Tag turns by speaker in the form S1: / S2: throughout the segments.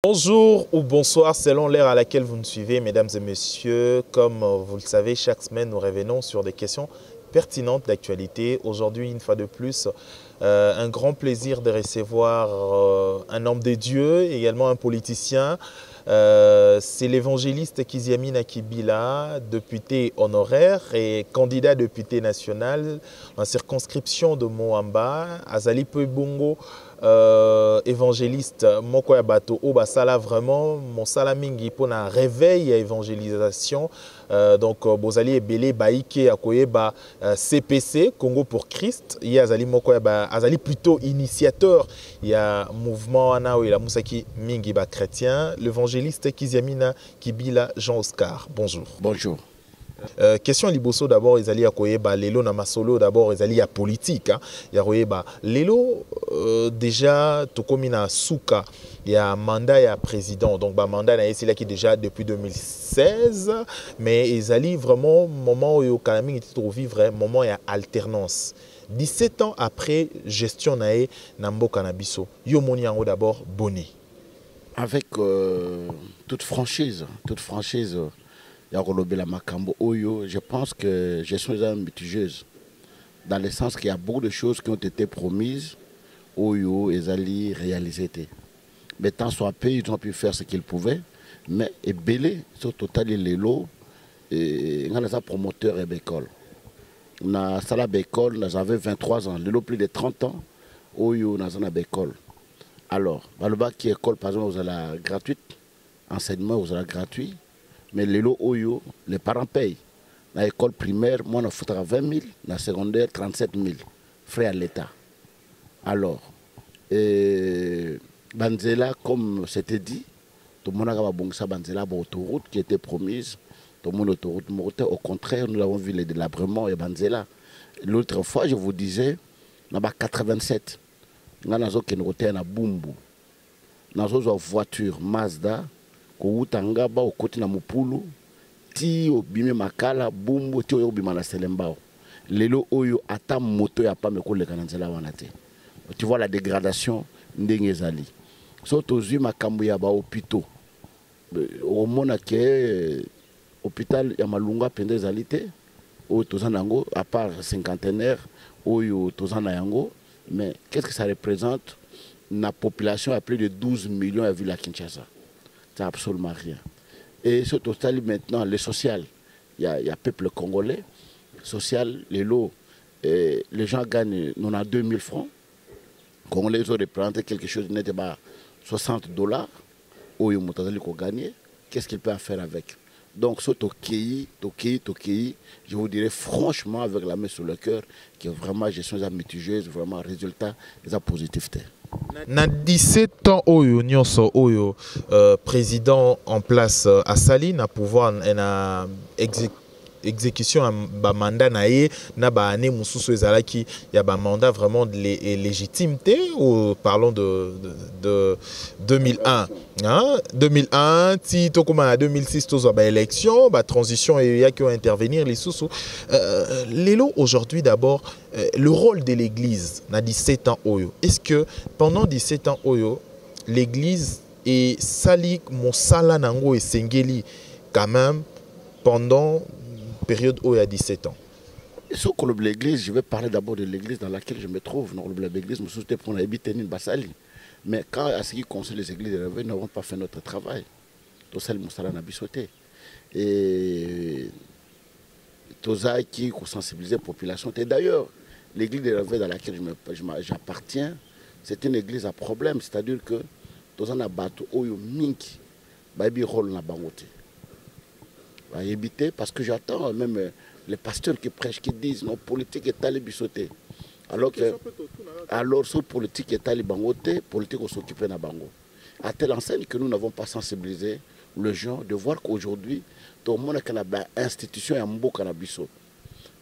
S1: Bonjour ou bonsoir selon l'heure à laquelle vous nous suivez, mesdames et messieurs. Comme vous le savez, chaque semaine, nous revenons sur des questions pertinentes d'actualité. Aujourd'hui, une fois de plus, un grand plaisir de recevoir un homme de Dieu, également un politicien. C'est l'évangéliste Kiziamina Kibila, député honoraire et candidat député national en circonscription de Moamba, Azali Pebongo. Évangéliste moko ya bato o basala vraiment mosala mingi pour na réveil ya évangélisation donc bozali ebele baike akoyeba CPC Congo pour Christ ye azali moko ya azali plutôt initiateur ya mouvement wana o ela musaki mingi ba chrétien. L'évangéliste Kiziamina Kibila Jean Oscar, bonjour.
S2: Bonjour.
S1: Question liboso d'abord ezali ya koyeba lelo na masolo d'abord ezali ya politique ya koyeba lelo déjà tokomi na suka ya mandat ya président donc ba mandat na esila ki déjà depuis 2016 mais ezali vraiment moment oyo kala mingi to vivre moment ya alternance 17 ans après gestion na e na mboka na biso yo moni yango d'abord boni
S2: avec toute franchise je pense que je suis mitigieuse dans le sens qu'il y a beaucoup de choses qui ont été promises Oyo et Zali réalisées. Mais tant soit peu, ils ont pu faire ce qu'ils pouvaient, mais et belé sur total les lots et on a promoteur et bécole. Na sala bécole, j'avais 23 ans, le lot plus de 30 ans, Oyo na zona bécole. Alors, dans le bac qui école par exemple vous avez gratuite, enseignement vous avez gratuit. Mais les lots Oyo, les parents payent. Dans l'école primaire, moi, on a 20 000, dans la secondaire, 37 000 frais à l'État. Alors, Banzela, comme c'était dit, tout le monde a vu Banzela, l'autoroute qui était promise, tout le monde autoroute montée. Au contraire, nous avons vu les délabrements et Banzela. L'autre fois, je vous disais, dans 87, nous avons une route à Bumbu. Nous avons une voiture Mazda. Koutanga ba okoti na mupulu ti obime makala bumbu ti oyo bima na selembao lelo oyo ata moto ya pa meko leka na nzela wana te tu vois la dégradation ndenge ezali so tozwi makambo ya ba hôpitaux omona ke hôpital ya Malunga pende ezali te oyo tozana yango à part cinquantenaire oyo tozana yango mais qu'est-ce que ça représente na population à plus de 12 millions à ville à Kinshasa. Absolument rien. Et ce total maintenant, le social, il y a peuple congolais, social, les lots, les gens gagnent 2000 francs. Congolais ils ont représenté quelque chose de net, $60, où ils ont gagné. Qu'est-ce qu'ils peuvent faire avec? Donc, ce Tokéi, je vous dirais franchement, avec la main sur le cœur, que vraiment, gestion mitigieuse, vraiment, résultat, des positivité.
S1: Na 17 ans oyo nyonso oyo président en place à Sali na pouvoir na exécution ba mandat na ye na ba année mususu ezalaki ya ba mandat vraiment légitimité ou parlons de 2001 hein 2001 ti tokoma 2006 tozo ba élection ba transition et ya qui ont intervenir les sous lelo aujourd'hui d'abord le rôle de l'église na 17 ans oyo est-ce que pendant 17 ans oyo l'église et sali mosala nango et sengeli quand même pendant période où il y a 17 ans.
S2: Sur l'église, je vais parler d'abord de l'église dans laquelle je me trouve. L'église, je suis pour Basali. Mais quand à ce qui concerne les églises, nous n'avons pas fait notre travail. Tout ça, nous avons sauté. Et tout ça qui sensibiliser la population. Et d'ailleurs, l'église de Réveil dans laquelle j'appartiens, c'est une église à problème. C'est-à-dire que tout ça, bateau oyo minki, baby rôle na bangote. À éviter parce que j'attends même les pasteurs qui prêchent qui disent non politique est allé bissoter alors que ce politique est allé bangoter politique on s'occupe na bango à telle enseigne que nous n'avons pas sensibilisé les gens de voir qu'aujourd'hui tout le monde a une institution à mboka na biso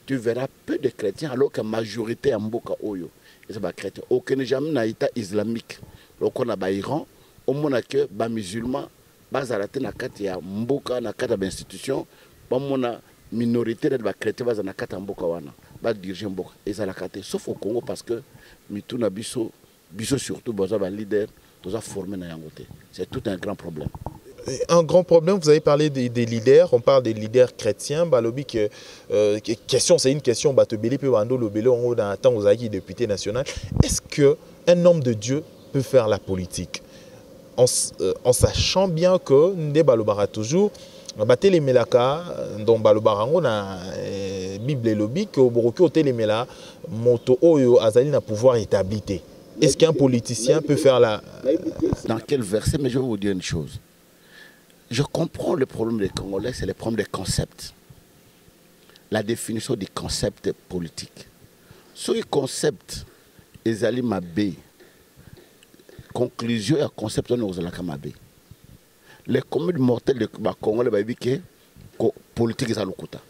S2: tu verras peu de chrétiens alors que la majorité à mboka oyo c'est pas chrétien aucun jamais na état islamique donc on a ba Iran au monde que ba musulmans bazalate na kati ya mboka na kati ya institution ba mona minorité de ba chrétien bazana kati ya mboka wana ba diriger mboka ezala kati sauf au Congo parce que mituna biso surtout baza ba leader tous formés dans Yangote. C'est tout un grand problème.
S1: Un grand problème, vous avez parlé des leaders, on parle des leaders chrétiens. Balobi que question, c'est une question. Batobeli peut bando lobelo on dans temps aux acquis député national. Est-ce que un homme de Dieu peut faire la politique en sachant bien que Nde Balobara toujours batele melaka dont Balobara on a Bible lobby que Boroki otelemela moto oyo azali na pouvoir établi. Est-ce qu'un politicien peut faire la...
S2: Dans quel verset? Mais je vais vous dire une chose. Je comprends le problème des Congolais, c'est le problème des concepts. La définition des concepts politiques. Ce concept, ezali mabe. Conclusion et concept on ozala kamabe. Les communes mortelles de Congolais ba biki politique za lokuta.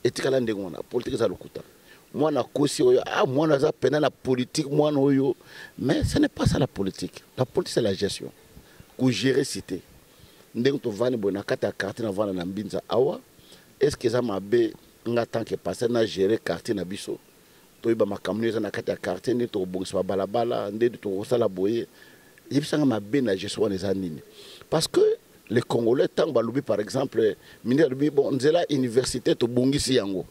S2: Etikala ndengona politique za lokuta. Moi na kosi oyo moi na za pena la politique moi na oyo, mais ce n'est pas ça la politique. La politique c'est la gestion. Pour gérer cité. Ndeng to vani bona kata quartier na vana na mbinza awa. Est-ce que ça m'a bé nga tant que passer na gérer quartier na biso? To iba makamneza na kata quartier ndi to bongisa balabala ndi to sala boye. Yebisanga m'a bé na gestion les anines. Parce que les Congolais tant balubi par exemple mineur bi bon nzela université to bongisi yango.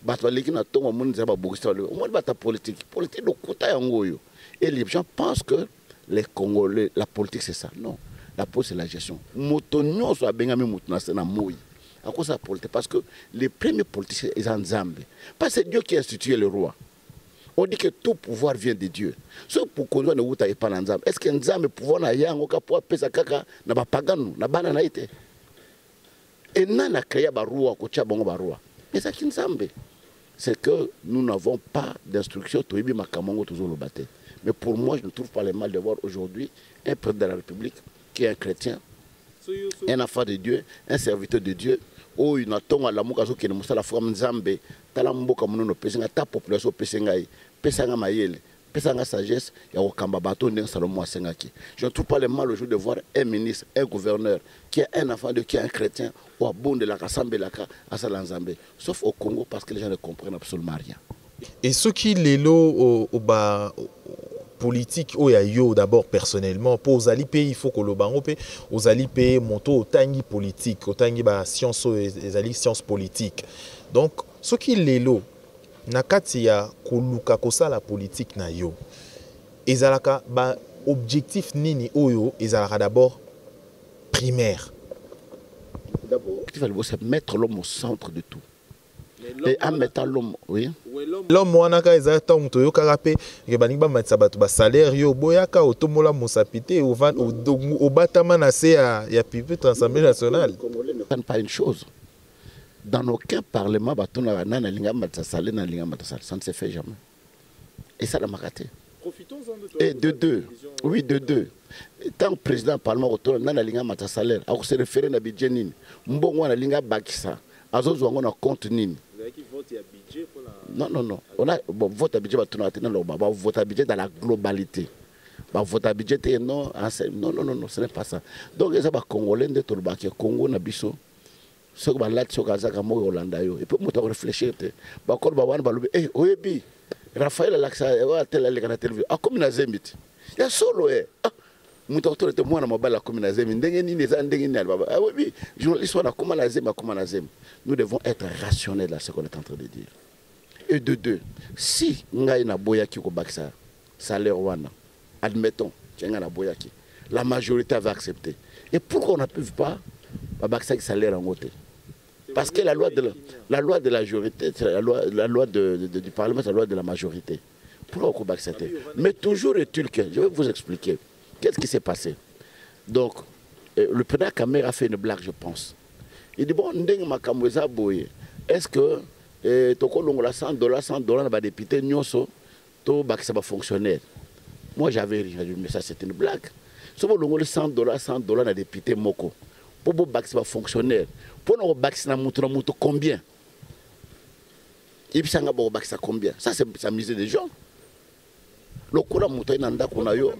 S2: Bato leki na tongo mun nzela bongisa le. Moi bata politique de kota yango yo. Et les gens pensent que les Congolais la politique c'est ça. Non. La politique c'est la gestion. Motonyo so bengami mutuna na moi. À cause de la politique? Parce que les premiers politiciens sont en Zambie. Parce que c'est Dieu qui a institué le roi. On dit que tout pouvoir vient de Dieu. Ce pour qu'on ne voit pas en Zambie. Est-ce qu'un Zambie pouvoir na yango ka pouvoir pesa kaka na ba pagano na bana na ite? Et nana créé ba roi ko tia bongo ba roi. Mais ça qui Zambie. C'est que nous n'avons pas d'instruction to ibi makamongo toujours le battre. Mais pour moi, je ne trouve pas le mal de voir aujourd'hui un président de la République qui est un chrétien, un enfant de Dieu, un serviteur de Dieu. Oh, il a ton à la mouka qui est la forme Nzambe, talambo comme nous pesons ta population pesengai, pesanga mayele, pesanga sagesse, ya wakamba bato nen Salomo asengaki. Je ne trouve pas le mal au jour de voir un ministre, un gouverneur qui est un enfant de qui est un chrétien ou à bon de la Kassambe la à Salanzambe, sauf au Congo parce que les gens ne comprennent absolument rien.
S1: Et ceux qui les lots au bas politique au yo d'abord personnellement pour aux alliés il faut que le bango aux alliés monto tangi politique tangi ba science les alliés sciences politiques donc ce qui les lo nakati ya koluka kosa la politique na yo ezalaka ba objectif nini oyo ezalaka d'abord primaire.
S2: D'abord il faut mettre l'homme au centre de tout. Et en mettant l'homme, oui.
S1: L'homme wanaka ezata mtoyo karape kebaninga matsa bato ba salaire yo boyaka otomola mosapité au batama na se ya pipe l'Assemblée nationale.
S2: Ne pas une chose. Dans aucun parlement batona na linga matsa salaire na linga matsa salaire, ça ne se fait jamais. Et ça la makaté. Profitons-en de toi. Et de deux. Oui, de deux. Tant que président parlement retourne na linga matsa salaire, a se référer na budget nini. Mbongo na linga bakisa. Azozo ngona compte nini. Non, non, non. On a bon, vote à budget, vote à budget dans la globalité. Vote à budget, non, non, non, non, ce n'est pas ça. Donc, les Congolais, les Congo, Nabiso, ceux qui ont la Kazaka, Hollanda, et puis, on réfléchir. Eh, oui, Raphaël, la télévision, ah, comme une azémite. Il y a solo, eh. Mouton était moi dans ma balle comme une azémite. Ah, oui, journaliste, on a comme un azémite. Nous devons être rationnels dans ce qu'on est en train de dire. Et de deux, si ngai na boyaki ko baksa salaire wana, admettons, na boyaki, la majorité va accepter. Et pourquoi on n'approuve pas baksa salaire en côté? Parce que la loi de la majorité, la loi du Parlement, c'est la loi de la majorité. Pourquoi on baksa? Mais toujours est-il que, je vais vous expliquer, qu'est-ce qui s'est passé. Donc, le président Kamer a fait une blague, je pense. Il dit, bon, est-ce que $100, $100 na député nyonso to bakisa ba fonctionnaire? Moi j'avais ri, mais ça c'était une blague. Si vous avez $100 na député moko pour bakisa ba fonctionnaire, pour na bakisa na mutu combien? Il sanga ba bakisa combien? Ça c'est la misère des gens. Le courant mutu na ndako na yo.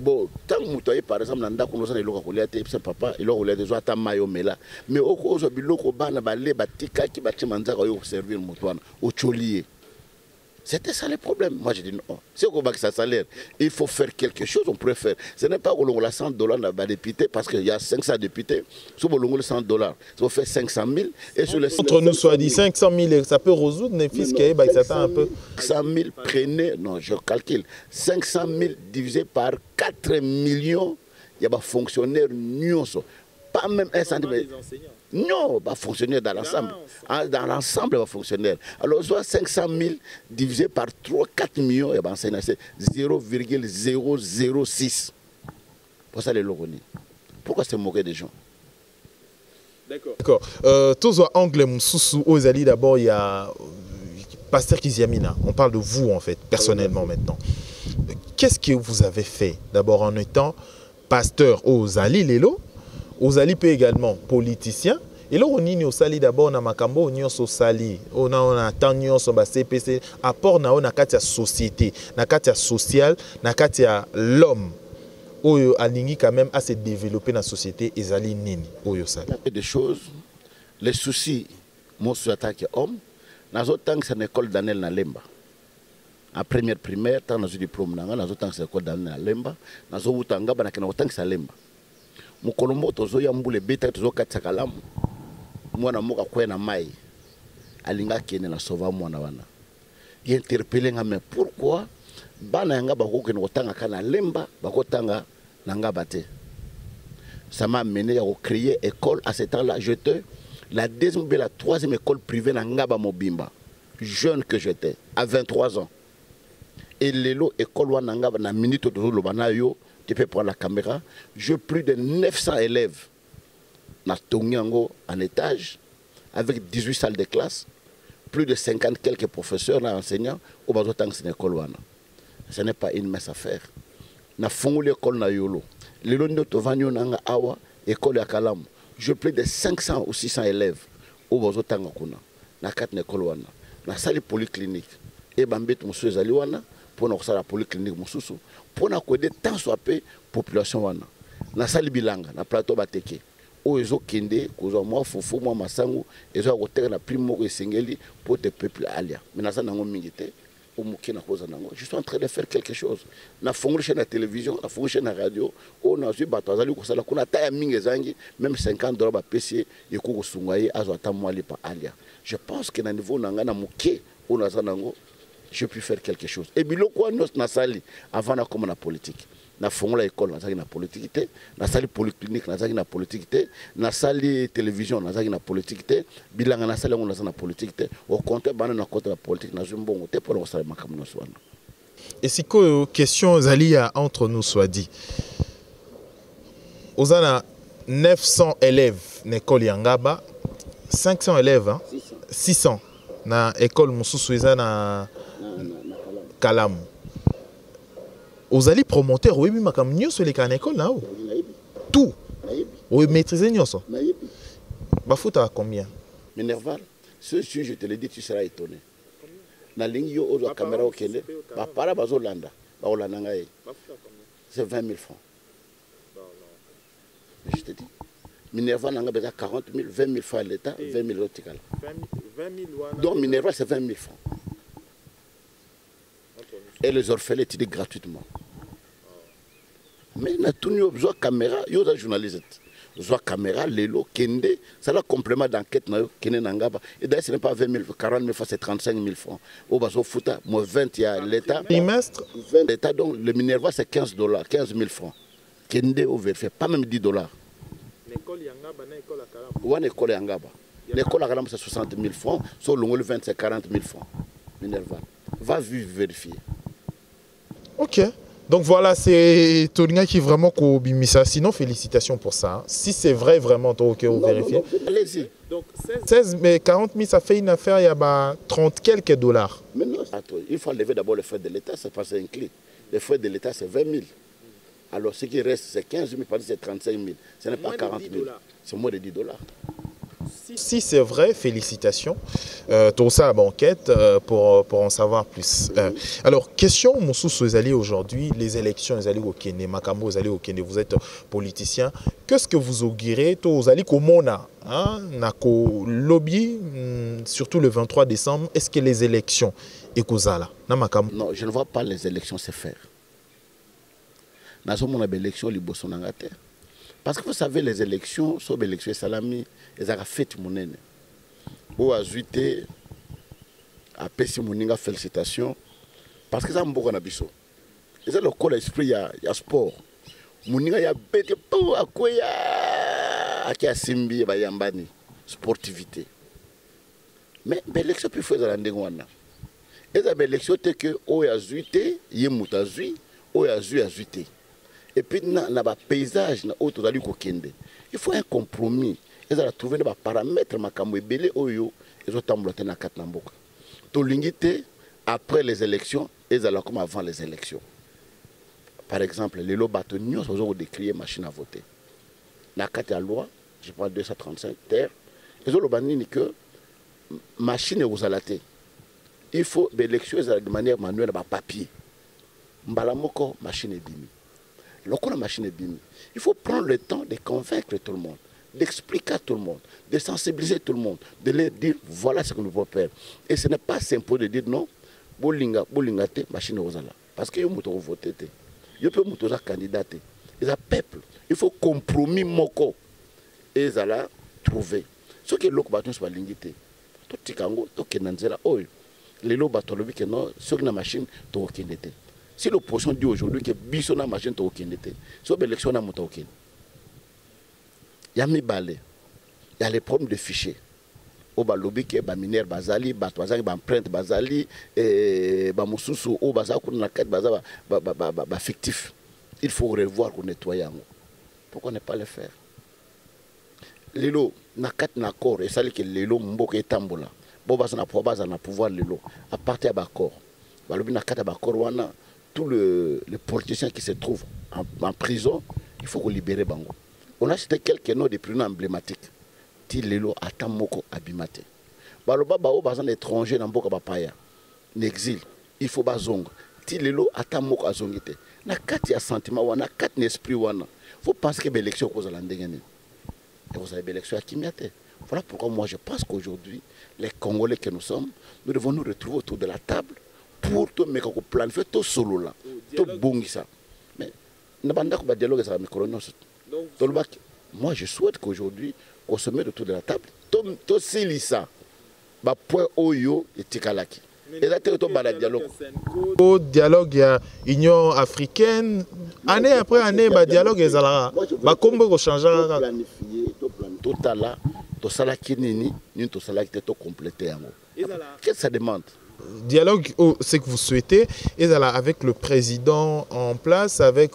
S2: Bon, tant mutu par exemple na ndako no sana iloka kolia te papa, il aura des ata mayo mela. Mais au cause biloko bana ba le batika ki batima nzaka yo servir mutu wana o cholier. C'était ça le problème. Moi, j'ai dit non. C'est qu'on va que ça salaire. Il faut faire quelque chose, on pourrait faire. Ce n'est pas qu'on a 100 dollars dans les députés parce qu'il y a 500 députés. Si on a 100 dollars, ça fait 500 000. Et sur les
S1: Entre nous, soit dit 500 000, ça peut résoudre les fils qui s'attend un peu.
S2: 500 000, prenez, non, je calcule. 500 000 divisé par 4 millions, il y a des fonctionnaires nuances. Pas même un centimètre. Non, bah fonctionnaire dans l'ensemble. Dans l'ensemble, va fonctionnaire. Alors, soit 500 000 divisé par 3, 4 millions, et ben c'est 0,006. Pour ça, les logonies. Pourquoi se moquer des gens?
S1: D'accord. Tous les anglais, aux alliés, d'abord, il y a Pasteur Kiziamina. On parle de vous, en fait, personnellement, maintenant. Qu'est-ce que vous avez fait, d'abord, en étant pasteur aux alliés, Lélo? Aux alliés peut également politicien. Et là, on est au sali d'abord, on a makambo, on est au sali, on a tant de CPC, apport na on a katia société, na katia social, na katia l'homme. Oyo alingi quand même à se développer dans la société et zali nini oyo sali.
S2: Des choses, les soucis, moi je attaque homme, dans autant que c'est une école Daniel na Lemba. En première primaire, tant dans le diplôme, dans autant que c'est l'école Daniel na Lemba, dans autant que c'est Lemba. Mukolombo tozo ya mbule beta tozo katisa kalamu mwana moka kwena mai alinga kene na sova mwana wana interpeller nga mais pourquoi bana yanga bako kene kotanga kana Lemba bako tanga nanga bate. Ça m'a amené à créer école à ce temps-là. J'étais la deuxième ou la troisième école privée na ngaba mobimba, jeune que j'étais à 23 ans. Et l'élo école wana ngaba na minute tozo lobana yo. Tu peux prendre la caméra. J'ai plus de 900 élèves dans Tongiango en étage, avec 18 salles de classe, plus de 50 quelques professeurs, enseignants, au bas de cette école. Ce n'est pas une mince affaire. Na fongo l'école na yolo. L'élo de Tovanyo nanga awa, école à Kalam. J'ai plus de 500 ou 600 élèves au bas de Tangakuna. Na 4 écoles wana. Na salle polyclinique. Et bambet monsieur Zaliwana. Pour nous la polyclinique mususu pour nous aider tant soit peu population wana na sali bilanga na plateau bateke o ezo kende ko moi fufu moi masangu ezo ko teka na primo ko singeli pour te peuple alia mais na ça nango mingité au mukina koza nango je suis en train de faire quelque chose na fongo chaîne la télévision na fongo chaîne la radio o na zu bato azali ko sala kuna taya mingi zangi même 50 dollars ba PC yeko ko sungaye azo ata mwali pa alia. Je pense que na niveau nanga na muke o na za nango je peux faire quelque chose. Et bien, quoi, nous, na sali avant na comme na politique. Na fongo la école, na zaki na politique té, na sali polyclinique, na zaki na politique té, na sali télévision, na zaki na politique té, bilanga na sali on na politique té. Au contraire, bana na côté la politique, na zumbongo té pour on sali makamno swana.
S1: Et si quoi question zali entre nous soit dit. Ozana 900 élèves na école Yangaba, 500 élèves hein? 600 na école mususu na Kalam. Aux alliés promoteurs, oui, mais comme nous sur les canaux là, tout. Oui, maîtriser nous ça. Bafouta à combien?
S2: Minerval, ce je te le dis, tu seras étonné. Na ligne yo ozo caméra au Kenya, ba para bazo landa, ba olanda ngai. C'est 20 000 francs. Je te dis. Minerval n'a pas 40 000, 20 000 francs à l'État, 20 000 euros. Donc Minerval c'est 20 000 francs. Et les orphelins étudient gratuitement. Mais il y a tout le monde caméra, il y a des journalistes. Il y a caméra, l'élo, kende, c'est le complément d'enquête. Et d'ailleurs, ce n'est pas 20 000, 40 000 francs, c'est 35 000 francs. Au bas, au fouta, moi 20, il y a l'État. L'État, donc, le Minerva, c'est 15 dollars, 15 000 francs. Kende, au vérifié, pas même 10 dollars.
S3: L'école Yangaba, l'école à Kalam.
S2: Oui, l'école Yangaba. L'école à Kalam, c'est 60 000 francs. Sur le 20, c'est 40 000 francs. Minerva. Va vérifier.
S1: Ok. Donc voilà, c'est Tolinga qui vraiment ça. Sinon, félicitations pour ça. Si c'est vrai, vraiment, ok, vous vérifiez.
S2: Allez-y.
S3: Donc
S1: 16, mais 40 000, ça fait une affaire, il y a 30 quelques dollars.
S2: Mais non, attends, il faut enlever d'abord les frais de l'État, c'est pas un clé. Les frais de l'État, c'est 20 000. Alors ce qui reste, c'est 15 000, c'est 35 000. Ce n'est pas 40 000. C'est moins de 10 dollars.
S1: Si c'est vrai, félicitations. Tout ça à banquette pour en savoir plus. Alors, question, Moussou Souzali, aujourd'hui, les élections, les alliés au Kenya, Makambo, les alliés au Kenya, vous êtes politicien. Qu'est-ce que vous augurez, aux alliés comme on a, nako lobby, surtout le 23 décembre, est-ce que les élections ekozala na makambo?
S2: Non, je ne vois pas les élections se faire. Dans ce moment, l'élection liboso nangate. Parce que vous savez, les élections, sont les élections salami, elles ont fait monene. Ou a zuité, a pessi moninga félicitations. Parce que ça m'a na biso. Et ça le col esprit ya sport. Moninga ya bête pour akoya akia simbi ba yambani sportivité. Mais l'élection peut faire dans ndengwana. Et ça l'élection c'est que o ya zuité, yemuta zui, o ya zui a zuité. Et puis, dans le paysage, il faut un compromis. Ils ont trouvé des paramètres, ils ont tambloté dans 4 namboka. Après les élections, ils ont comme avant les élections. Par exemple, les lots bâtonniers ont décrié machine à voter. Dans la loi, je prends 235 terres, ils ont dit que machine est aux alatés. Il faut l'élection de manière manuelle, papier. Mbalamoko, machine est bimi. Lorsqu'on a la machine est bimi, il faut prendre le temps de convaincre tout le monde, d'expliquer à tout le monde, de sensibiliser tout le monde, de leur dire voilà ce que nous pouvons faire. Et ce n'est pas simple de dire non, bolinga te machine aux ala. Parce que vous pouvez voter, vous pouvez candidater. Et ça peuple, il faut compromis moko. Et ça la trouver. Ce que l'autre bâton soit lingité. Tout tikango, tout kenanzela, oh, les lots bâtons le week-end, sur la machine, tout au kendete. Si l'opposition dit aujourd'hui que Bissona na machine to okendete, so l'élection na moto okende. Il y a mis balé. Il y a les problèmes de fichiers. Au balobi que ba mineur bazali, ba bazali ba empreinte bazali et ba mususu au bazali ko na carte bazali ba fictif. Il faut revoir pour nettoyer. Pourquoi ne pas le faire? Lelo na carte na corps et ça que lelo mboka etambola. Bo bazana pouvoir lelo à partir de l'accord. Balobi na carte ba accord wana tous les politiciens qui se trouvent en prison, il faut libérer Bango. On a cité quelques noms de prénoms emblématiques. Tilelo Atamoko Abimate. Baloba Bao Bazan étranger dans Boka Bapaya. N'exil. Il faut Bazong. Tilelo Atamoko Azongite. Na quatre ya sentiment wana, quatre n'esprit wana. Faut penser que l'élection cause la ndengene. Et vous avez l'élection à Kimiate. Voilà pourquoi moi je pense qu'aujourd'hui, les Congolais que nous sommes, nous devons nous retrouver autour de la table pour tout mettre au plan, faire tout solo là, tout bongisa. Mais n'a pas de dialogue avec mes colonels. Moi je souhaite qu'aujourd'hui, qu'on se mette autour de la table, tout silisa, bah point oyo et tikalaki. Et là tu as dialogue.
S1: Au dialogue, il y a Union africaine. Année après année, bah dialogue est là. Bah comment on change?
S2: Tout à l'heure, tout ça là qui n'est ni tout ça là qui est tout complété. Qu'est-ce que ça demande?
S1: Dialogue, c'est que vous souhaitez, et avec le président en place, avec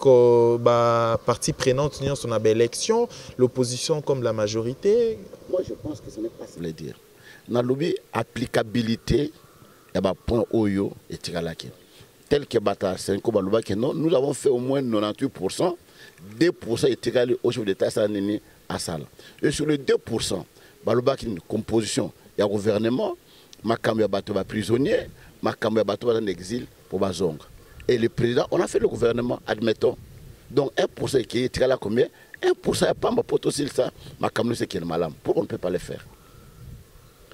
S1: partie prenante, nous avons une élection, l'opposition comme la majorité.
S2: Moi, je pense que ce n'est pas ça. Le dire. Dans l'applicabilité, il y a un point Oyo et Tigalaki. Tel que Bata Senko Balubaki, nous avons fait au moins 98%, 2% et Tigali au chef d'État Sanini à Sala. Et sur les 2%, Balubaki, une composition, il y a un gouvernement. Makambo ya bato ba prisonnier, makambo ya bato en exil pour Bazonga. Et le président, on a fait le gouvernement, admettons. Donc 1% qui est là combien? 1% à pas ma potosil ça, makambo c'est qui est malade. Pourquoi on ne peut pas le faire?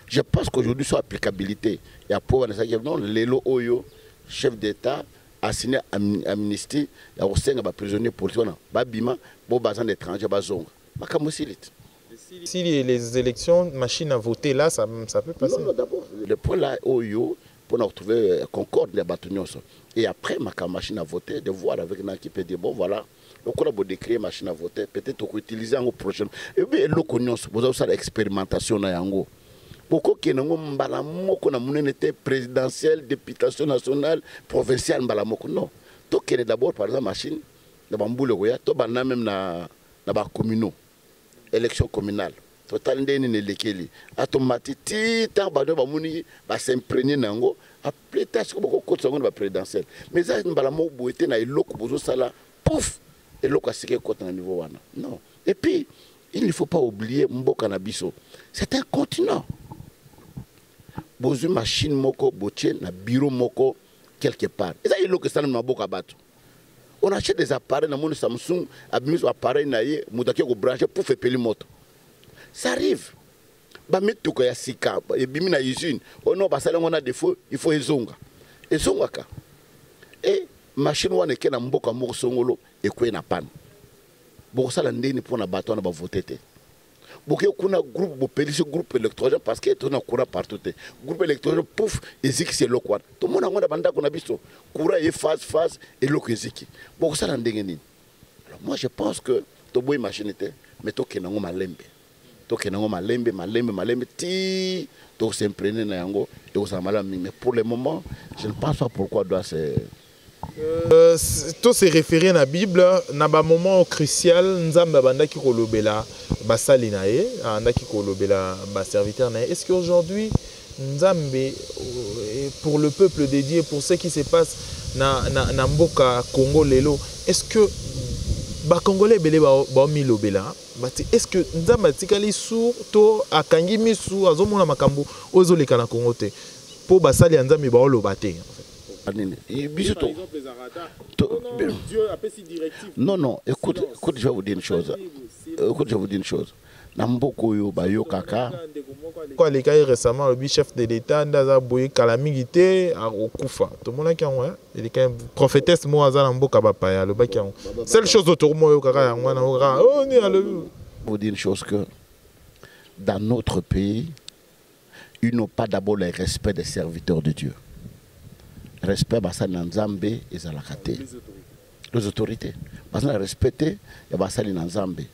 S2: Je pense qu'aujourd'hui sur applicabilité, il y a pour non Lelo Oyo, chef d'État, a signé amnistie, il y a aussi un prisonnier politique, Babima, bon bazan étranger Bazonga. Makambo silit.
S1: Si les élections, machine à voter là, ça peut passer.
S2: Non, d'abord, le point là, pour nous retrouver concorde les bâtonnets. Et après, ma machine à voter, de voir avec un qui peut dire, bon voilà, le coup de décrire machine à voter, peut-être qu'on peut utiliser en prochain. Et bien, le connaissons, vous avez ça l'expérimentation là, yango. Pourquoi que nous avons été présidentielle, députation nationale, provinciale, non. Tout qui est d'abord, par exemple, machine, de bambou le goya, tout même na communaux. Élection communale. Total ndeni ne lekeli. Automatique tant ba do ba muni ba s'imprégner nango après tâche ko ko seconde ba présidentielle. Mais ça mbala mo boité na eloko bozo sala pouf eloko asike ko na niveau wana. Non. Et puis il ne faut pas oublier mboka na biso. C'est un continent. Bozu machine moko botie na bureau moko quelque part. Et ça eloko sala na mboka bato. On achète des appareils dans mon Samsung, abîme son appareil naïe, moudaki ko brancher pour faire peler moto. Ça arrive. ba mituko ya sika et bimi na usine ono basala ngona défaut il faut ezonga ka et machine wana ke na mboka moko songolo e ko na panne boko sala ndeni pona bato na ba voter te boke kuna groupe bo pelisi groupe électrogène parce que to na courant partout te groupe électrogène pouf eziki c'est lokwa to mona ngona banda ko na biso courant e phase et loko eziki boko sala ndenge nini. Alors moi je pense que to boy machine te mais to ke nango malembe ti to s'imprégner na yango to sa malami mais pour le moment je ne pense pas pourquoi doit se
S1: to se référer na Bible na ba moment crucial nzamba bandaki kolobela basali na ye andaki kolobela ba serviteur na ye. Est-ce qu'aujourd'hui nzambe pour le peuple dédié pour ce qui se passe na mboka Congo lelo est-ce que ba congolais belé ba milobela est-ce que nzamba tikali sour to akangi misu azomona makambo ozoleka na Congo te po basali nzambe ba oloba te.
S2: Non, écoute, je vais vous dire une chose. Namboko yo bayo kaka.
S1: Quoi les cas récemment le chef de l'État ndaza boye calamité à okufa. Tout le monde qui a il est prophétesse mo azala mboka bapaya le baki. Seule chose autour moi yo kaka yango na ora. Oh ni à le.
S2: Vous dire une chose que dans notre pays, ils n'ont pas d'abord le respect des serviteurs de Dieu. Respect basa nanzambe ezalakate les autorités basa na respecter ya basali nanzambe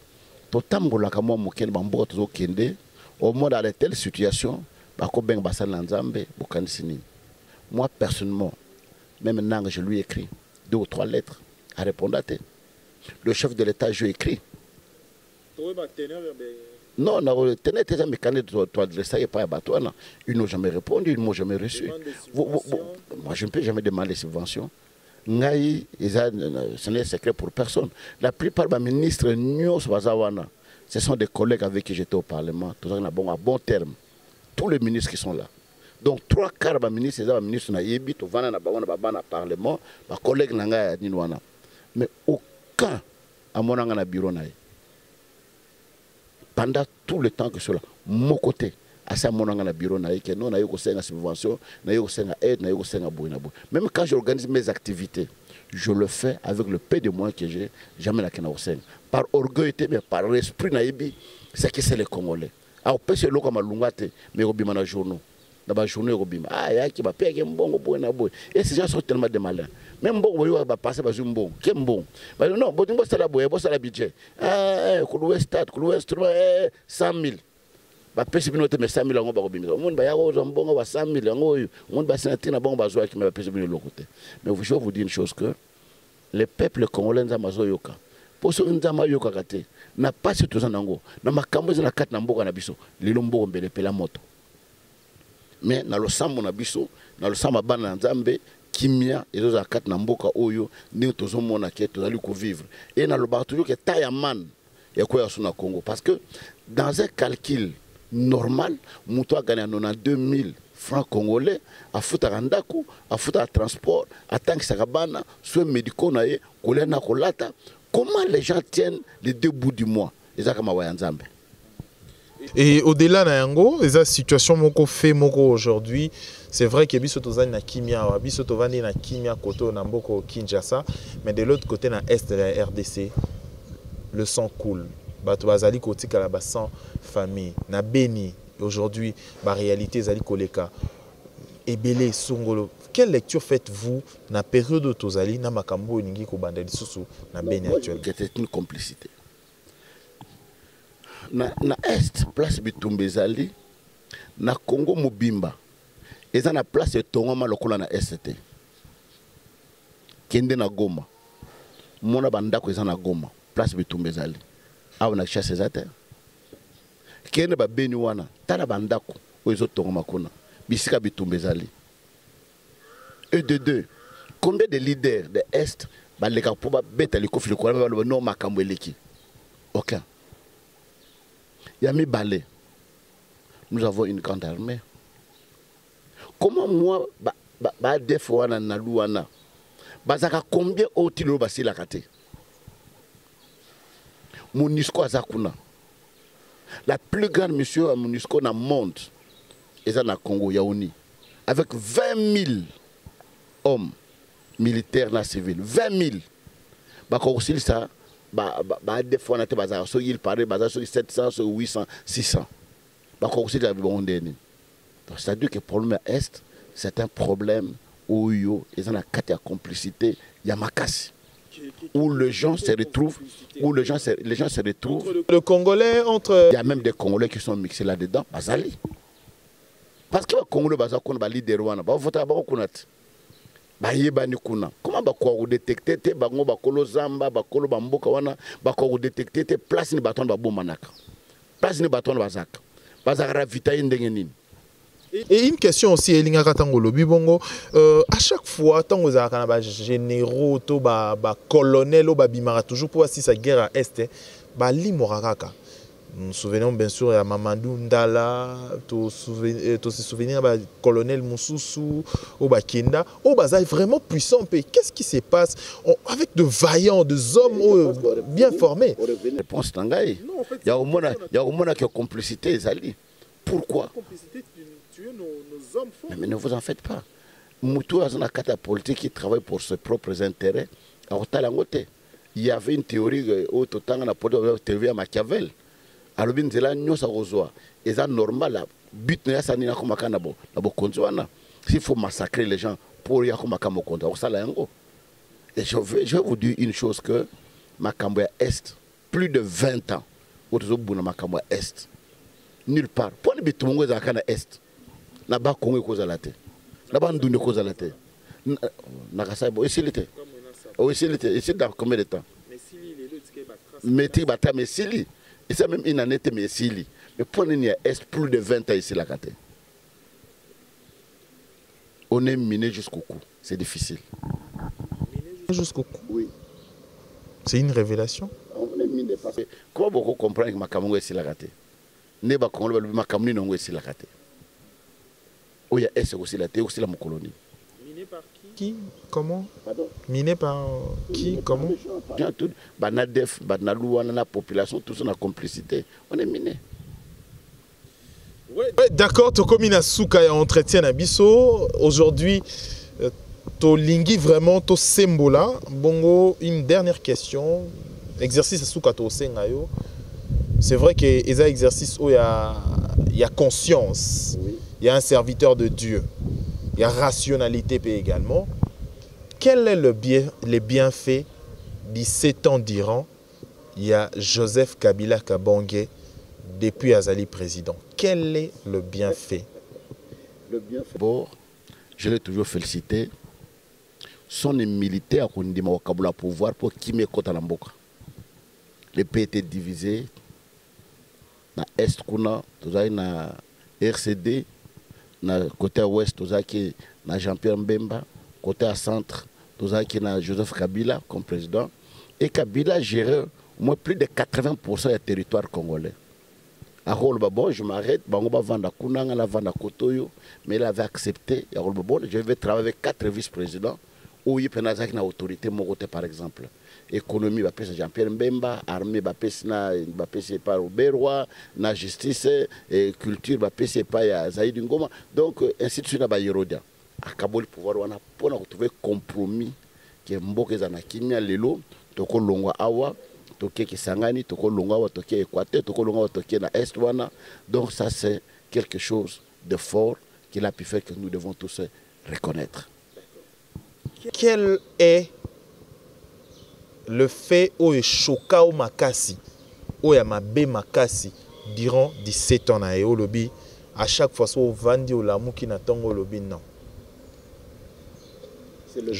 S2: totambola ka mwa mokene bamboka tozo kende au moins dans de telles situations bako ben basali nanzambe bokanisi nini. Moi personnellement même nang je lui écris 2 ou 3 lettres à répondre à le chef de l'État je écris non, tenez tes amis quand tu adresses pas à Batouana. Ils n'ont jamais répondu, ils ne m'ont jamais reçu. Moi, je ne peux jamais demander des subventions. Ce n'est secret pour personne. La plupart des ministres, ce sont des collègues avec qui j'étais au Parlement. Tous à bon terme. Tous les ministres qui sont là. Donc, 3/4 des ministres, c'est des ministres qui sont là, au Parlement, des collègues qui sont là. Mais aucun à mon bureau n'a pendant tout le temps que cela, mon côté, à ça mon bureau n'a que non, n'a eu que subvention, n'a eu que aide, n'a eu que boina. Même quand j'organise mes activités, je le fais avec le peu de moyens que j'ai, jamais la kena au par orgueil, mais par l'esprit naïbi, c'est que c'est les Congolais. Alors peut se loka malungate, mais au bima na journaux. Dans la journée au bima, ah ya qui va payer un bon boina boy. Et ces gens sont tellement de malins. Même bon, vous va passer par un bon, qui est bon. Non, bon, c'est la boue, c'est la budget. Ah, Kouloué stade, Kouloué 100 000. Bah, pèse bien mais 100 000 on va robiner. On va y avoir un bon, on va 100 000, on va sentir un bon bazoua qui m'a pèse bien l'autre côté. Mais je vais vous dire une chose que le peuple congolais n'amazo yoka. Pour ce n'zama yoka kate, n'a pas ce tout en ango. N'a ma cambo na kat namboka na biso. Lilombo mbele pela moto. Mais na lo sambo na biso, na lo samba bana nzambe. Kimia et les akat namboka oyo ni tozomona ke tozali ko vivre et na loba toujours que tayaman et quoi sur na Congo parce que dans un calcul normal muto a gagné 92 000 francs congolais à fouta randako à fouta transport à tank sakabana soins médicaux na ye kolena kolata. Comment les gens tiennent les 2 bouts du mois ezaka wa nzambe.
S1: Et au-delà na yango, les situations moko fait moko aujourd'hui, c'est vrai que biso tozani na kimia, biso tovandi na kimia koto na mboko Kinshasa, mais de l'autre côté na est de la RDC, le sang coule. Bato bazali kotika la sans famille, na Beni aujourd'hui, ba réalité zali koleka. Ebele songolo. Quelle lecture faites-vous na période de tozali na makambo ningi ko banda lisusu na Beni actuellement?
S2: C'était une complicité. Na est place Bitumba ezali na Congo mobimba eza na place etongoma lokola na est kende na Goma mona bandako eza na Goma place Bitumba ezali awa na chasse ezate kende ba Beni wana tala bandako oyo tongoma kuna bisika Bitumba ezali et de deux combien de leaders de est baleka po ba beta likofi likola ba no makambo eleki aucun. Yami Balé, nous avons une grande armée. Comment moi, des fois, na Luana, bazaka combien otilo basila kate? Monisco azakuna. La plus grande mission à MONUSCO dans le monde, c'est dans le Congo, Yaouni. Avec 20 000 hommes militaires et civils. 20 000. Aussi, ça, des fois, il paraît 700, 800, 600. C'est-à-dire que le problème Est, c'est un problème où il y a une complicité, il y a Makassi. Où les gens se retrouvent, les gens se retrouvent.
S1: Le Congolais entre...
S2: Il y a même des Congolais qui sont mixés là-dedans, Bazali. Parce que les Congolais, ils ont des leaders, ils ont voté à Bakonat. Comment vous détecter les bakolo zamba, bakolo bamboka wana, vous détecter les places ni baton ba bomanaka. Place ni baton bazaka. Bazaka ravitailler ndengenini.
S1: Et une question aussi, Elinga Katangolo Bibongo, à chaque fois, tant que vous avez des généraux, des colonels, des bimara, toujours pour si sa guerre à Est, Bali Morakaka. Nous nous souvenons bien sûr de Mamadou Ndala, tu te souviens du colonel Moussoussou, au Bakenda, au Bazaï vraiment puissant. Qu'est-ce qui se passe avec de vaillants, des hommes bien formés?
S2: Réponse Tangaï. Il y a au moins qui complicité, Zali. Pourquoi?
S3: Nos hommes forts.
S2: Mais ne vous en faites pas. Moutou a une carte politique qui travaille pour ses propres intérêts. Il y avait une théorie au total on a théorie à Machiavel. Alors bien là nous ça reçoit. Et ça normal but ne ça ni na komaka na bo konzwana. S'il faut massacrer les gens pour ya komaka mo konta ça là ngo. Et je vais vous dire une chose que Makambo Est plus de 20 ans autour de Makambo Est. Nulle part. Pour les bitumongos à Kana Est. Là-bas, Congo est causé à la tête. Là-bas, Ndoune est causé à la tête. Nakasaibo, ici l'été. Oui, ici l'été. Ici, dans combien de temps? Mais tu vas mais Sili. Et ça, même une année, mais Sili. Mais pour nous, il y a plus de 20 ans ici, la Kate. On est miné jusqu'au cou. C'est difficile.
S1: Jusqu'au cou?
S2: Oui.
S1: C'est une révélation?
S2: On est miné parce que, comment beaucoup comprendre que Makamongo est ici, la Kate? Neba Congo, Makamoni, non, est ici, la Kate. Oui, c'est aussi la terre, aussi la colonie.
S3: Miné par
S1: qui? Comment?
S2: Pardon?
S1: Miné par qui? Comment?
S2: Banadef, Banalou, la population, tout ça, la complicité. On est miné.
S1: Ouais, d'accord, Tokomina Souka et entretien à Bisso. Aujourd'hui, to lingi vraiment to sembola. Bongo, une dernière question. Exercice à Souka to sengayo. C'est vrai que les exercices où il y a conscience. Oui. Il y a un serviteur de Dieu. Il y a rationalité également. Quel est les bienfaits des 7 ans d'Iran? Il y a Joseph Kabila Kabangé depuis Azali président. Quel est le bienfait?
S2: Le bienfait. Bon, je l'ai toujours félicité. Son militaire qu'on dit au Kabula pouvoir pour qui me côté à l'amboka. Le pays était divisé. Na Est kuna, na RCD. Na côté ouest, na Jean-Pierre Mbemba, côté à centre, na Joseph Kabila comme président. Et Kabila gérait au moins plus de 80% du territoire congolais. Bon, je m'arrête, mais il avait accepté. Je vais travailler avec 4 vice-présidents où il y a une autorité, par exemple. Économie, Jean-Pierre Mbemba, armée, par Berwa, la justice, et culture, Zaïd Ngoma. Donc, ainsi de suite, il Akaboli pouvoir, on a pour trouver compromis que Mboke Zanakimia Lelo, Toko Longwa Awa, Toké Kisangani, Toko Longwa, Toké Équateur, Toko Longwa, Toké na Est-Wana. Donc, ça, c'est quelque chose de fort qu'il a pu faire que nous devons tous reconnaître.
S1: Quel est le fait où est choka au makasi, où est mabé makasi durant 17 ans na au lobby à chaque fois soit vandi au lamu qui n'attend au lobby non.
S2: C'est le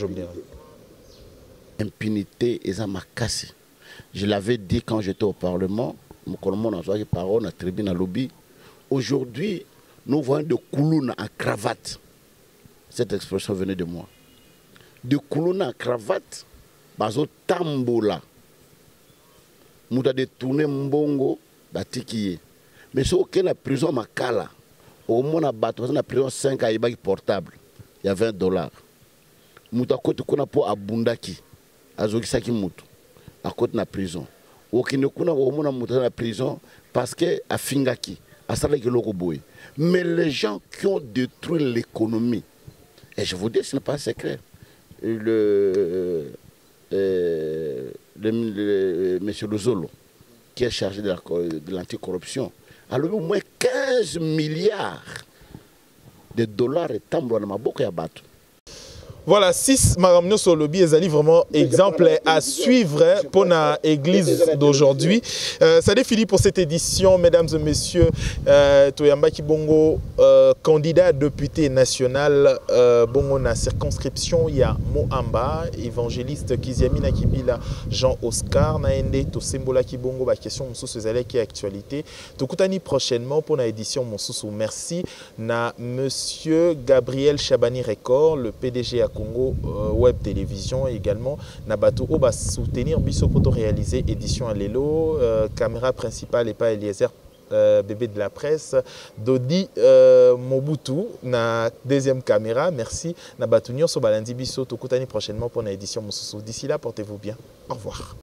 S2: impunité et ça makasi. Je l'avais dit quand j'étais au Parlement, mon colonel a joué parole à tribune à lobby. Aujourd'hui, nous voyons de koulouna en cravate. Cette expression venait de moi. De koulouna en cravate. Bazo tambola. Mouta de tourner mbongo batikiye. Mais si aucun la prison makala, au moins na bateau, na prison 5 à ibaki portable. Il y a $20. Mouta kote kona po abundaki. Azokisaki moutou. À côté na prison. okende kuna komona moto na prison parce que afingaki asalaki loko boy. Mais les gens qui ont détruit l'économie, et je vous dis, ce n'est pas un secret, monsieur Lozolo, qui est chargé de l'anticorruption, a levé au moins 15 milliards de dollars et tambour dans ma bouche et à battre.
S1: Voilà, 6 Maramno sur le lobby, est vraiment exemple à suivre pour l'église d'aujourd'hui. Ça définit pour cette édition, mesdames et messieurs. Toyamba Kibongo, candidat à député national, bongo na circonscription, il y a Mohamba, évangéliste Kiziamina Kibila, Jean-Oscar, Naende, Tosembola Kibongo, la question Moussous qui est actualité. Tokutani prochainement pour l'édition Moussous. Merci na monsieur Gabriel Chabani Record, le PDG à Congo Web Télévision également Nabato Oba soutenir Biso pour réaliser édition à Lelo caméra principale et pas Eliezer bébé de la presse Dodi Mobutu na deuxième caméra merci Nabato Nyo so balandi Biso tokutani prochainement pour une édition Moussou. D'ici là portez-vous bien, au revoir.